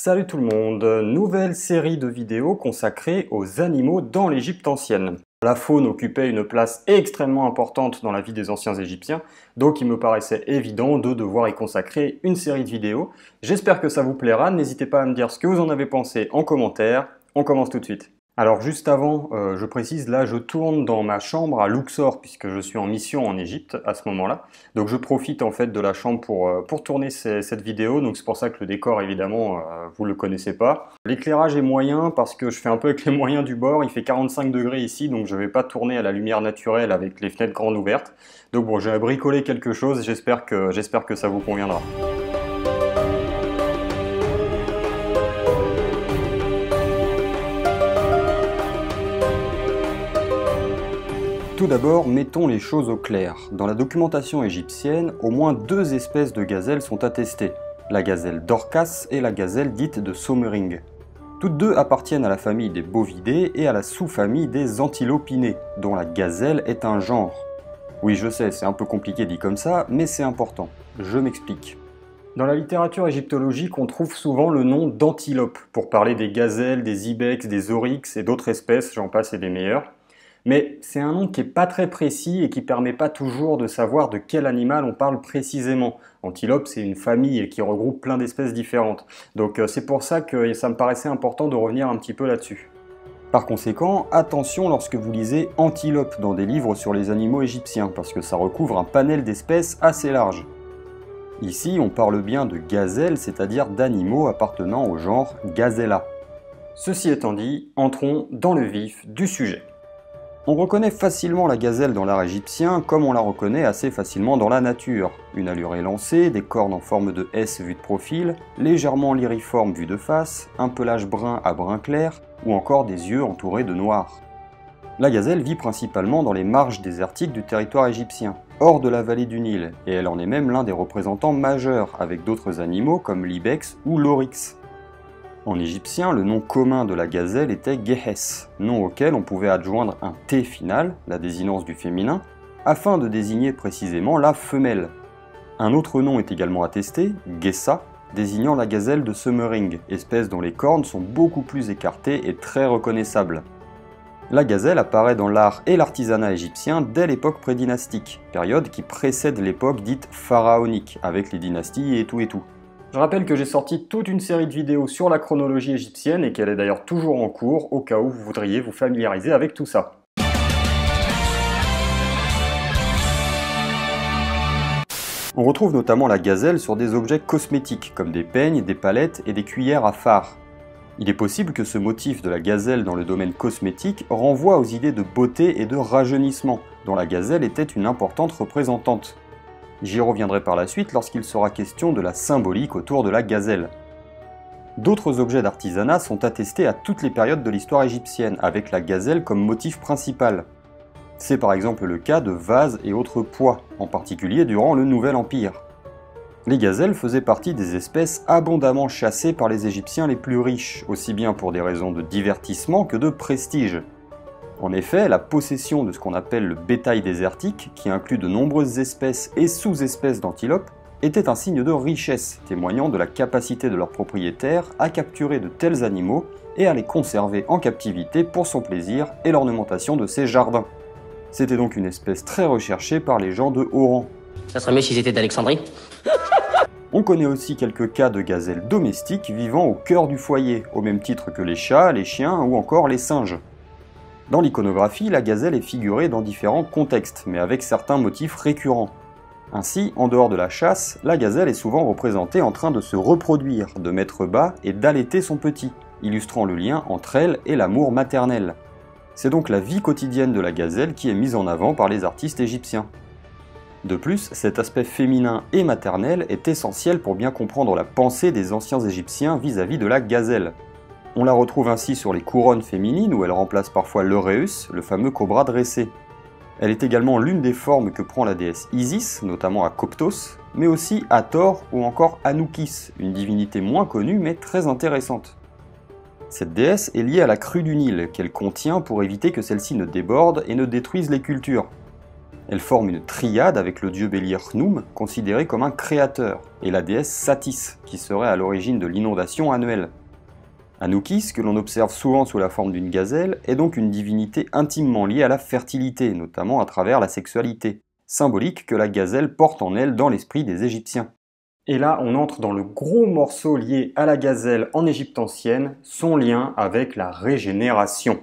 Salut tout le monde, nouvelle série de vidéos consacrée aux animaux dans l'Égypte ancienne. La faune occupait une place extrêmement importante dans la vie des anciens Égyptiens, donc il me paraissait évident de devoir y consacrer une série de vidéos. J'espère que ça vous plaira, n'hésitez pas à me dire ce que vous en avez pensé en commentaire. On commence tout de suite. Alors juste avant, je précise, là je tourne dans ma chambre à Luxor puisque je suis en mission en Égypte à ce moment-là. Donc je profite en fait de la chambre pour tourner cette vidéo, donc c'est pour ça que le décor évidemment vous le connaissez pas. L'éclairage est moyen parce que je fais un peu avec les moyens du bord, il fait 45 degrés ici donc je vais pas tourner à la lumière naturelle avec les fenêtres grandes ouvertes. Donc bon, j'ai bricolé quelque chose, j'espère que ça vous conviendra. Tout d'abord, mettons les choses au clair. Dans la documentation égyptienne, au moins deux espèces de gazelles sont attestées, la gazelle d'Orcas et la gazelle dite de Sommering. Toutes deux appartiennent à la famille des bovidés et à la sous-famille des antilopinées, dont la gazelle est un genre. Oui, je sais, c'est un peu compliqué dit comme ça, mais c'est important. Je m'explique. Dans la littérature égyptologique, on trouve souvent le nom d'antilope, pour parler des gazelles, des ibex, des oryx et d'autres espèces, j'en passe et des meilleures. Mais c'est un nom qui n'est pas très précis et qui ne permet pas toujours de savoir de quel animal on parle précisément. Antilope, c'est une famille qui regroupe plein d'espèces différentes. Donc c'est pour ça que ça me paraissait important de revenir un petit peu là-dessus. Par conséquent, attention lorsque vous lisez antilope dans des livres sur les animaux égyptiens, parce que ça recouvre un panel d'espèces assez large. Ici, on parle bien de gazelles, c'est-à-dire d'animaux appartenant au genre Gazella. Ceci étant dit, entrons dans le vif du sujet. On reconnaît facilement la gazelle dans l'art égyptien comme on la reconnaît assez facilement dans la nature. Une allure élancée, des cornes en forme de S vues de profil, légèrement liriformes vues de face, un pelage brun à brun clair ou encore des yeux entourés de noir. La gazelle vit principalement dans les marges désertiques du territoire égyptien, hors de la vallée du Nil, et elle en est même l'un des représentants majeurs avec d'autres animaux comme l'ibex ou l'oryx. En égyptien, le nom commun de la gazelle était Gehes, nom auquel on pouvait adjoindre un T final, la désinence du féminin, afin de désigner précisément la femelle. Un autre nom est également attesté, Gessa, désignant la gazelle de Sommering, espèce dont les cornes sont beaucoup plus écartées et très reconnaissables. La gazelle apparaît dans l'art et l'artisanat égyptien dès l'époque prédynastique, période qui précède l'époque dite pharaonique, avec les dynasties et tout. Je rappelle que j'ai sorti toute une série de vidéos sur la chronologie égyptienne et qu'elle est d'ailleurs toujours en cours au cas où vous voudriez vous familiariser avec tout ça. On retrouve notamment la gazelle sur des objets cosmétiques comme des peignes, des palettes et des cuillères à fard. Il est possible que ce motif de la gazelle dans le domaine cosmétique renvoie aux idées de beauté et de rajeunissement, dont la gazelle était une importante représentante. J'y reviendrai par la suite lorsqu'il sera question de la symbolique autour de la gazelle. D'autres objets d'artisanat sont attestés à toutes les périodes de l'histoire égyptienne, avec la gazelle comme motif principal. C'est par exemple le cas de vases et autres poids, en particulier durant le Nouvel Empire. Les gazelles faisaient partie des espèces abondamment chassées par les Égyptiens les plus riches, aussi bien pour des raisons de divertissement que de prestige. En effet, la possession de ce qu'on appelle le bétail désertique, qui inclut de nombreuses espèces et sous-espèces d'antilopes, était un signe de richesse, témoignant de la capacité de leurs propriétaires à capturer de tels animaux et à les conserver en captivité pour son plaisir et l'ornementation de ses jardins. C'était donc une espèce très recherchée par les gens de haut rang. Ça serait mieux s'ils étaient d'Alexandrie. On connaît aussi quelques cas de gazelles domestiques vivant au cœur du foyer, au même titre que les chats, les chiens ou encore les singes. Dans l'iconographie, la gazelle est figurée dans différents contextes, mais avec certains motifs récurrents. Ainsi, en dehors de la chasse, la gazelle est souvent représentée en train de se reproduire, de mettre bas et d'allaiter son petit, illustrant le lien entre elle et l'amour maternel. C'est donc la vie quotidienne de la gazelle qui est mise en avant par les artistes égyptiens. De plus, cet aspect féminin et maternel est essentiel pour bien comprendre la pensée des anciens Égyptiens vis-à-vis de la gazelle. On la retrouve ainsi sur les couronnes féminines où elle remplace parfois l'Oréus, le fameux cobra dressé. Elle est également l'une des formes que prend la déesse Isis, notamment à Coptos, mais aussi Hathor ou encore Anoukis, une divinité moins connue mais très intéressante. Cette déesse est liée à la crue du Nil, qu'elle contient pour éviter que celle-ci ne déborde et ne détruise les cultures. Elle forme une triade avec le dieu bélier Khnum, considéré comme un créateur, et la déesse Satis, qui serait à l'origine de l'inondation annuelle. Anubis, que l'on observe souvent sous la forme d'une gazelle, est donc une divinité intimement liée à la fertilité, notamment à travers la sexualité, symbolique que la gazelle porte en elle dans l'esprit des Égyptiens. Et là, on entre dans le gros morceau lié à la gazelle en Égypte ancienne, son lien avec la régénération.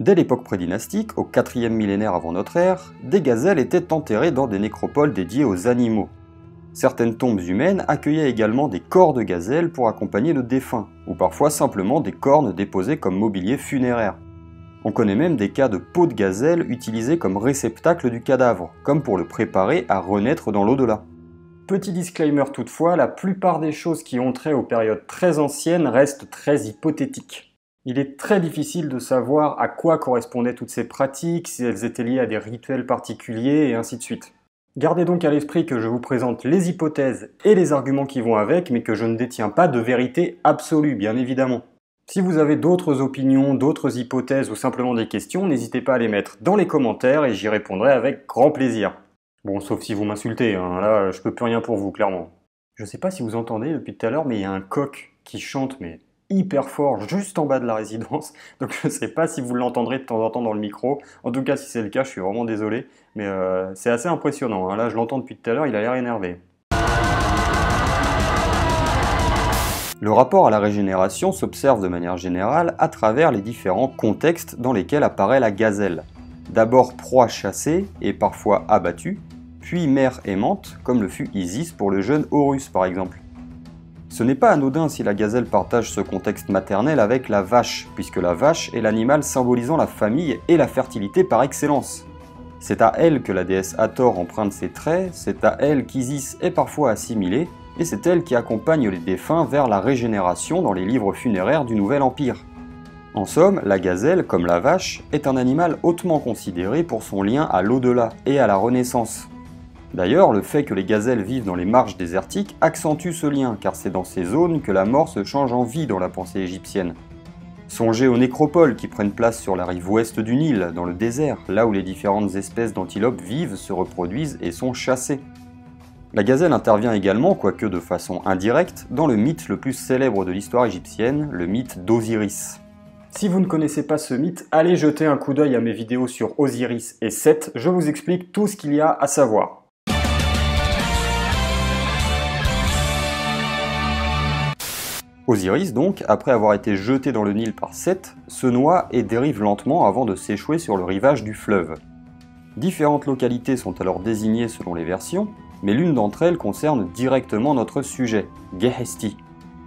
Dès l'époque prédynastique, au 4e millénaire avant notre ère, des gazelles étaient enterrées dans des nécropoles dédiées aux animaux. Certaines tombes humaines accueillaient également des corps de gazelles pour accompagner le défunt, ou parfois simplement des cornes déposées comme mobilier funéraire. On connaît même des cas de peau de gazelle utilisés comme réceptacle du cadavre, comme pour le préparer à renaître dans l'au-delà. Petit disclaimer toutefois, la plupart des choses qui ont trait aux périodes très anciennes restent très hypothétiques. Il est très difficile de savoir à quoi correspondaient toutes ces pratiques, si elles étaient liées à des rituels particuliers, et ainsi de suite. Gardez donc à l'esprit que je vous présente les hypothèses et les arguments qui vont avec, mais que je ne détiens pas de vérité absolue, bien évidemment. Si vous avez d'autres opinions, d'autres hypothèses ou simplement des questions, n'hésitez pas à les mettre dans les commentaires et j'y répondrai avec grand plaisir. Bon, sauf si vous m'insultez, hein, là je peux plus rien pour vous, clairement. Je sais pas si vous entendez depuis tout à l'heure, mais il y a un coq qui chante, mais hyper fort, juste en bas de la résidence, donc je sais pas si vous l'entendrez de temps en temps dans le micro. En tout cas, si c'est le cas, je suis vraiment désolé, mais c'est assez impressionnant, hein. Là je l'entends depuis tout à l'heure, il a l'air énervé. Le rapport à la régénération s'observe de manière générale à travers les différents contextes dans lesquels apparaît la gazelle. D'abord proie chassée et parfois abattue, puis mère aimante, comme le fut Isis pour le jeune Horus par exemple. Ce n'est pas anodin si la gazelle partage ce contexte maternel avec la vache, puisque la vache est l'animal symbolisant la famille et la fertilité par excellence. C'est à elle que la déesse Hathor emprunte ses traits, c'est à elle qu'Isis est parfois assimilée, et c'est elle qui accompagne les défunts vers la régénération dans les livres funéraires du Nouvel Empire. En somme, la gazelle, comme la vache, est un animal hautement considéré pour son lien à l'au-delà et à la renaissance. D'ailleurs, le fait que les gazelles vivent dans les marges désertiques accentue ce lien, car c'est dans ces zones que la mort se change en vie dans la pensée égyptienne. Songez aux nécropoles qui prennent place sur la rive ouest du Nil, dans le désert, là où les différentes espèces d'antilopes vivent, se reproduisent et sont chassées. La gazelle intervient également, quoique de façon indirecte, dans le mythe le plus célèbre de l'histoire égyptienne, le mythe d'Osiris. Si vous ne connaissez pas ce mythe, allez jeter un coup d'œil à mes vidéos sur Osiris et Seth, je vous explique tout ce qu'il y a à savoir. Osiris donc, après avoir été jeté dans le Nil par Seth, se noie et dérive lentement avant de s'échouer sur le rivage du fleuve. Différentes localités sont alors désignées selon les versions, mais l'une d'entre elles concerne directement notre sujet, Gehesti.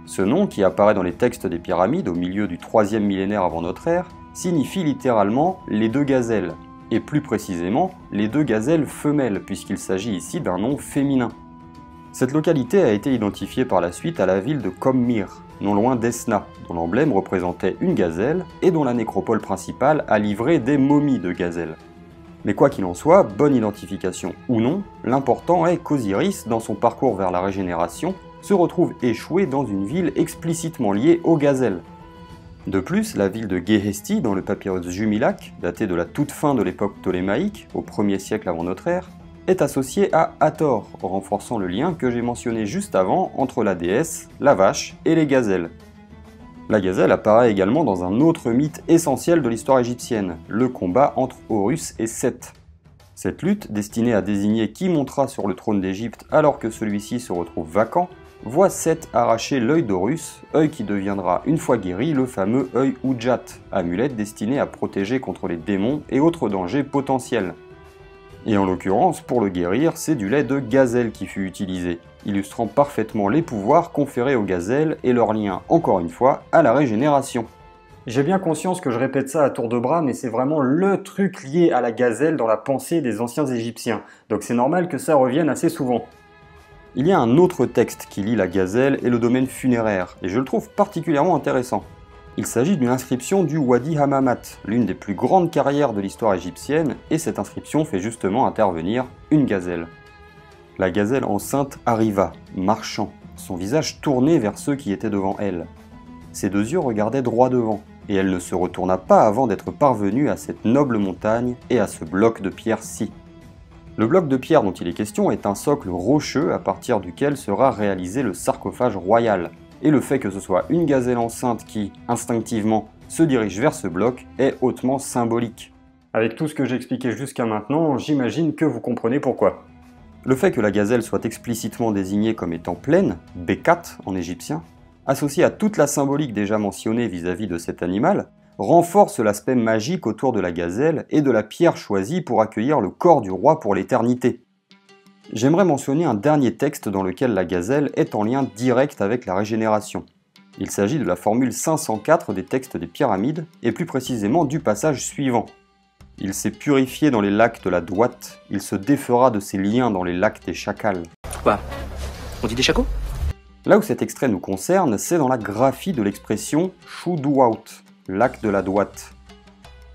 Ce nom, qui apparaît dans les textes des pyramides au milieu du 3e millénaire avant notre ère, signifie littéralement « les deux gazelles », et plus précisément les deux gazelles femelles, puisqu'il s'agit ici d'un nom féminin. Cette localité a été identifiée par la suite à la ville de Qommir, non loin d'Esna, dont l'emblème représentait une gazelle et dont la nécropole principale a livré des momies de gazelles. Mais quoi qu'il en soit, bonne identification ou non, l'important est qu'Osiris, dans son parcours vers la régénération, se retrouve échoué dans une ville explicitement liée aux gazelles. De plus, la ville de Gehesti, dans le papyrus Jumilak, daté de la toute fin de l'époque ptolémaïque, au 1er siècle avant notre ère, est associée à Hathor, renforçant le lien que j'ai mentionné juste avant entre la déesse, la vache et les gazelles. La gazelle apparaît également dans un autre mythe essentiel de l'histoire égyptienne, le combat entre Horus et Seth. Cette lutte, destinée à désigner qui montera sur le trône d'Égypte alors que celui-ci se retrouve vacant, voit Seth arracher l'œil d'Horus, œil qui deviendra une fois guéri le fameux œil Udjat, amulette destinée à protéger contre les démons et autres dangers potentiels. Et en l'occurrence, pour le guérir, c'est du lait de gazelle qui fut utilisé, illustrant parfaitement les pouvoirs conférés aux gazelles et leur lien, encore une fois, à la régénération. J'ai bien conscience que je répète ça à tour de bras, mais c'est vraiment le truc lié à la gazelle dans la pensée des anciens Égyptiens, donc c'est normal que ça revienne assez souvent. Il y a un autre texte qui lie la gazelle et le domaine funéraire, et je le trouve particulièrement intéressant. Il s'agit d'une inscription du Wadi Hammamat, l'une des plus grandes carrières de l'histoire égyptienne, et cette inscription fait justement intervenir une gazelle. La gazelle enceinte arriva, marchant, son visage tourné vers ceux qui étaient devant elle. Ses deux yeux regardaient droit devant, et elle ne se retourna pas avant d'être parvenue à cette noble montagne et à ce bloc de pierre-ci. Le bloc de pierre dont il est question est un socle rocheux à partir duquel sera réalisé le sarcophage royal, et le fait que ce soit une gazelle enceinte qui, instinctivement, se dirige vers ce bloc est hautement symbolique. Avec tout ce que j'ai expliqué jusqu'à maintenant, j'imagine que vous comprenez pourquoi. Le fait que la gazelle soit explicitement désignée comme étant pleine, Bekat en égyptien, associé à toute la symbolique déjà mentionnée vis-à-vis de cet animal, renforce l'aspect magique autour de la gazelle et de la pierre choisie pour accueillir le corps du roi pour l'éternité. J'aimerais mentionner un dernier texte dans lequel la gazelle est en lien direct avec la régénération. Il s'agit de la formule 504 des textes des pyramides, et plus précisément du passage suivant. Il s'est purifié dans les lacs de la Douate, il se défera de ses liens dans les lacs des chacals. Quoi? On dit des chacos? Là où cet extrait nous concerne, c'est dans la graphie de l'expression Choudouaout, lac de la Douate.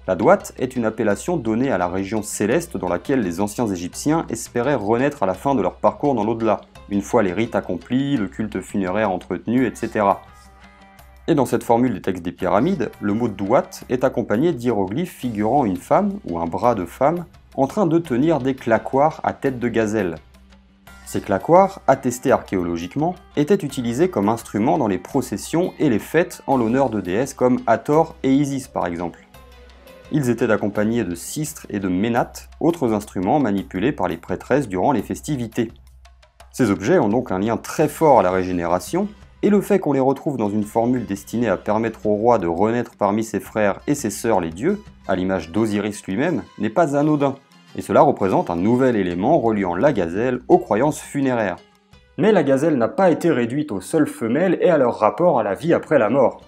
La Douate est une appellation donnée à la région céleste dans laquelle les anciens Égyptiens espéraient renaître à la fin de leur parcours dans l'au-delà, une fois les rites accomplis, le culte funéraire entretenu, etc. Et dans cette formule des textes des pyramides, le mot Douate est accompagné d'hiéroglyphes figurant une femme, ou un bras de femme, en train de tenir des claquoires à tête de gazelle. Ces claquoires, attestés archéologiquement, étaient utilisés comme instruments dans les processions et les fêtes en l'honneur de déesses comme Hathor et Isis par exemple. Ils étaient accompagnés de sistres et de ménates, autres instruments manipulés par les prêtresses durant les festivités. Ces objets ont donc un lien très fort à la régénération, et le fait qu'on les retrouve dans une formule destinée à permettre au roi de renaître parmi ses frères et ses sœurs les dieux, à l'image d'Osiris lui-même, n'est pas anodin. Et cela représente un nouvel élément reliant la gazelle aux croyances funéraires. Mais la gazelle n'a pas été réduite aux seules femelles et à leur rapport à la vie après la mort.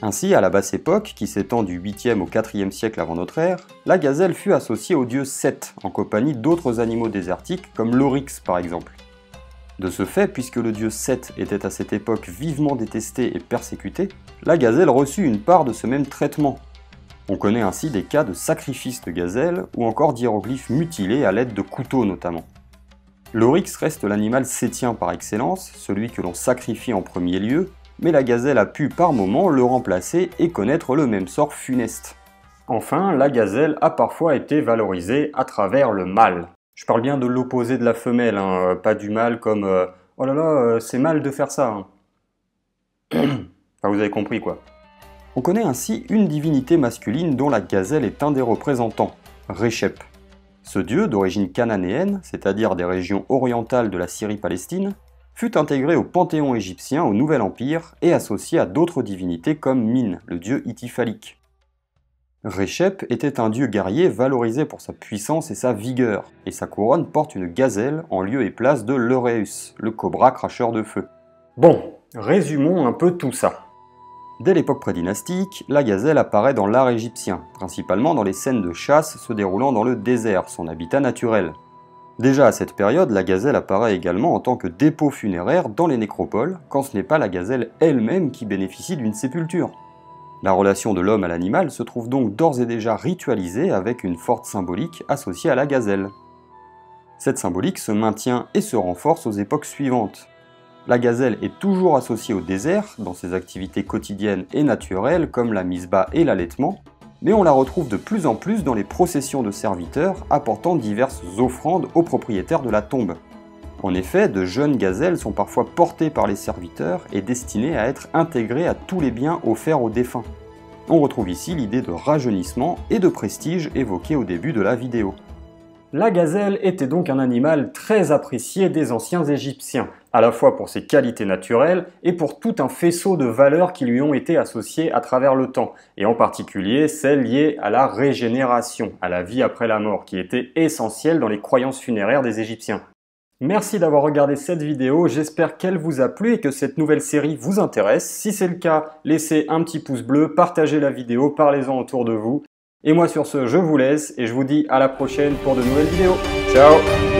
Ainsi, à la basse époque, qui s'étend du 8e au 4e siècle avant notre ère, la gazelle fut associée au dieu Seth, en compagnie d'autres animaux désertiques comme l'oryx par exemple. De ce fait, puisque le dieu Seth était à cette époque vivement détesté et persécuté, la gazelle reçut une part de ce même traitement. On connaît ainsi des cas de sacrifices de gazelles ou encore d'hiéroglyphes mutilés à l'aide de couteaux notamment. L'oryx reste l'animal sétien par excellence, celui que l'on sacrifie en premier lieu, mais la gazelle a pu par moments le remplacer et connaître le même sort funeste. Enfin, la gazelle a parfois été valorisée à travers le mâle. Je parle bien de l'opposé de la femelle, hein, pas du mâle comme oh là là, c'est mal de faire ça. Hein. Enfin, vous avez compris quoi. On connaît ainsi une divinité masculine dont la gazelle est un des représentants, Reshep. Ce dieu, d'origine cananéenne, c'est-à-dire des régions orientales de la Syrie-Palestine, fut intégré au panthéon égyptien au Nouvel Empire et associé à d'autres divinités comme Min, le dieu hityphalique. Reshep était un dieu guerrier valorisé pour sa puissance et sa vigueur, et sa couronne porte une gazelle en lieu et place de l'Oreus, le cobra cracheur de feu. Bon, résumons un peu tout ça. Dès l'époque prédynastique, la gazelle apparaît dans l'art égyptien, principalement dans les scènes de chasse se déroulant dans le désert, son habitat naturel. Déjà à cette période, la gazelle apparaît également en tant que dépôt funéraire dans les nécropoles, quand ce n'est pas la gazelle elle-même qui bénéficie d'une sépulture. La relation de l'homme à l'animal se trouve donc d'ores et déjà ritualisée avec une forte symbolique associée à la gazelle. Cette symbolique se maintient et se renforce aux époques suivantes. La gazelle est toujours associée au désert, dans ses activités quotidiennes et naturelles comme la misbah et l'allaitement, mais on la retrouve de plus en plus dans les processions de serviteurs apportant diverses offrandes aux propriétaires de la tombe. En effet, de jeunes gazelles sont parfois portées par les serviteurs et destinées à être intégrées à tous les biens offerts aux défunts. On retrouve ici l'idée de rajeunissement et de prestige évoquée au début de la vidéo. La gazelle était donc un animal très apprécié des anciens Égyptiens, à la fois pour ses qualités naturelles et pour tout un faisceau de valeurs qui lui ont été associées à travers le temps, et en particulier celles liées à la régénération, à la vie après la mort, qui était essentielle dans les croyances funéraires des Égyptiens. Merci d'avoir regardé cette vidéo, j'espère qu'elle vous a plu et que cette nouvelle série vous intéresse. Si c'est le cas, laissez un petit pouce bleu, partagez la vidéo, parlez-en autour de vous. Et moi sur ce, je vous laisse et je vous dis à la prochaine pour de nouvelles vidéos. Ciao!